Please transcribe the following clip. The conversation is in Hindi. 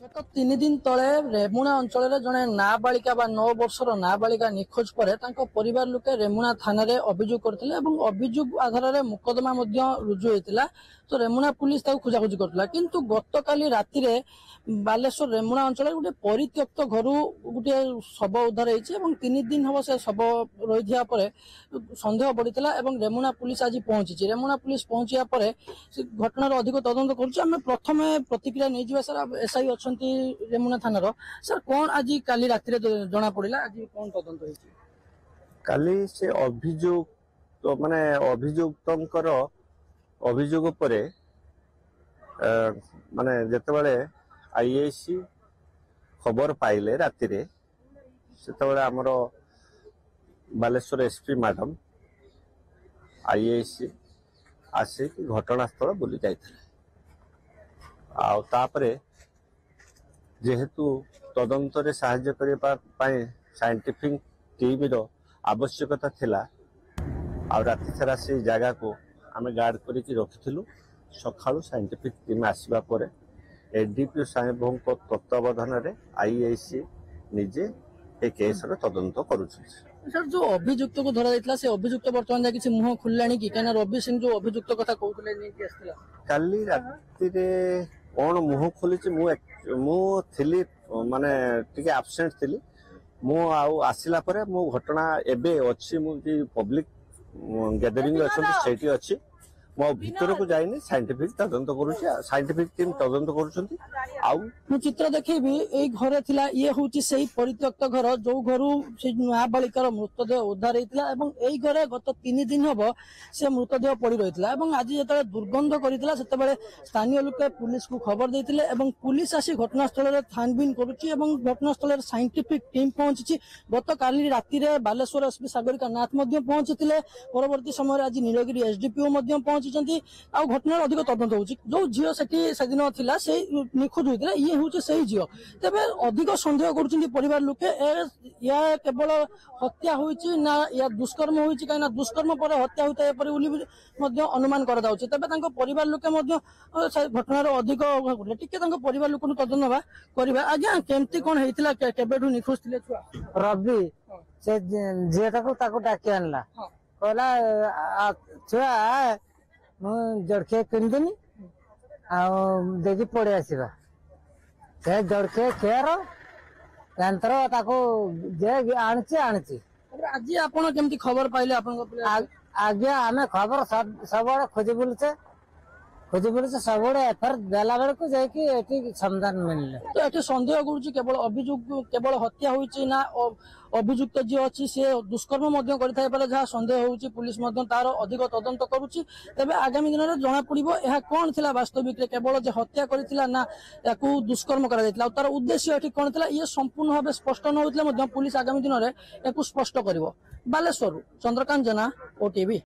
गत 3 दिन तले रेमुणा अंचल जड़े नाबालिका 9 वर्षर नाबालिका निखोज पर परिवार लोके रेमुणा थाना अभियोग करते अभियोग आधार में मुकदमा रुजु होता। तो रेमुणा पुलिस खोजाखोजी करता किंतु गत काली राति बालेश्वर रेमुणा अंचल गोटे परित्यक्त घर गोटे शव उद्धार होती 3 दिन हम से शव रही सन्देह बढ़ीला रेमुणा पुलिस आज पहुंची। रेमुणा पुलिस पहुंचा पर घटनार अधिक तदंत कर प्रथम प्रतिक्रिया नहीं जा सर एसआई अच्छा रेमुणा थानार सर कौन आज काली राति जना पड़ा आज कौन तदंत होती काली से अभियोग तो माने अभियुक्तर अभियोग पर माने जेतेबेले आईएसी खबर पाइले राति रे सेतेबेले हमर बालेश्वर एसपी मैडम आईएसी आसी घटनास्थल बुली जाइथिले आ तापरे जेहेतु तदंत रे साहाय्य करबा पई साइंटिफिक टीम रो आवश्यकता थिला आ राति सारा से जगह को आम गार्ड करके रखिलु। सकाळु साइंटिफिक टीम आसवा पर एडीपी साहेब तत्वावधान रे आईआईसी निजे ए केस रो तदंत करूछ। सर जो अभियुक्त को धरा जाइतला से अभियुक्त वर्तमान किसी मुह खुल्लानी कि काना रवि सिंह जो अभियुक्त कथा कहउतले नै कि आस्तिला काली राति रे कोन मुह खोलिछि मु थिली माने टिके एब्सेंट थिली मु आउ आसिला परे मु घटना एबे अछि मु कि पब्लिक गैदरिंग अछि सेठी अछि मो भीतर को जाइनी साइंटिफिक तदंत करूछि साइंटिफिक टीम तदंत करूछंती आउ मु चित्र देखैबी एई घरे थिला ये होछि सेही परित्यक्त घर जो घरु से नाबालिकार मृतदेह उद्धार हेतिला एवं एई घरे गत 3 दिन हबो से मृतदेह पड़ी रहितला एवं आज जेतले दुर्गंध करितला सेतबेले स्थानीय लोक पुलिस को खबर देथिले एवं पुलिस आसी घटनास्थल रे छानबीन करूछि एवं घटनास्थल रे साइंटिफिक टीम पहुंची गत काली राति रे बालेश्वर एसपी सागरिका नाथ मध्ये पहुंचीथिले परवर्ती समय आज नीलगिरी एसडीपीओ मध्ये घटनार अधिक तदंत होची जो झील से दिन थिला से निखोज होता ये हूँ से झील तेज अधिक सन्देह कर परिवार लोके या केवल हत्या होती ना या दुष्कर्म होती कहीं दुष्कर्म पर हत्या होता है अनुमान कर परिवार लोके घटनार अधिक टिके परिवार लोक तदंत करवा आज्ञा केमती कौन होता केबेठू निखोज थे छुआ रवि से झीटा को डाकी आनला कहला छुआ जड़खे किनदेनी देखी पड़े आसवा से जड़खे खेर जे आनी आज आपण केमती खबर पाइले आज्ञा आम खबर सब खोजी बुलचे सब एफआईआर देला बेल को जाकि समाधान मिलले तो ये सन्देह केवल अभियुक्त केवल हत्या होती ना अभियुक्त जी अच्छी से दुष्कर्म जहाँ सन्देह होची पुलिस तार अधिक तदंत करुच्ची तेज आगामी दिन में जना पड़ो यह कौन थी वास्तविक केवल जे हत्या करथिला ना या दुष्कर्म कर तार उद्देश्य ये कौन थी ये संपूर्ण भाव स्पष्ट न होते पुलिस आगामी दिन में या स्पष्ट कर। बालेश्वर चंद्रकांत जेना ओटीवी।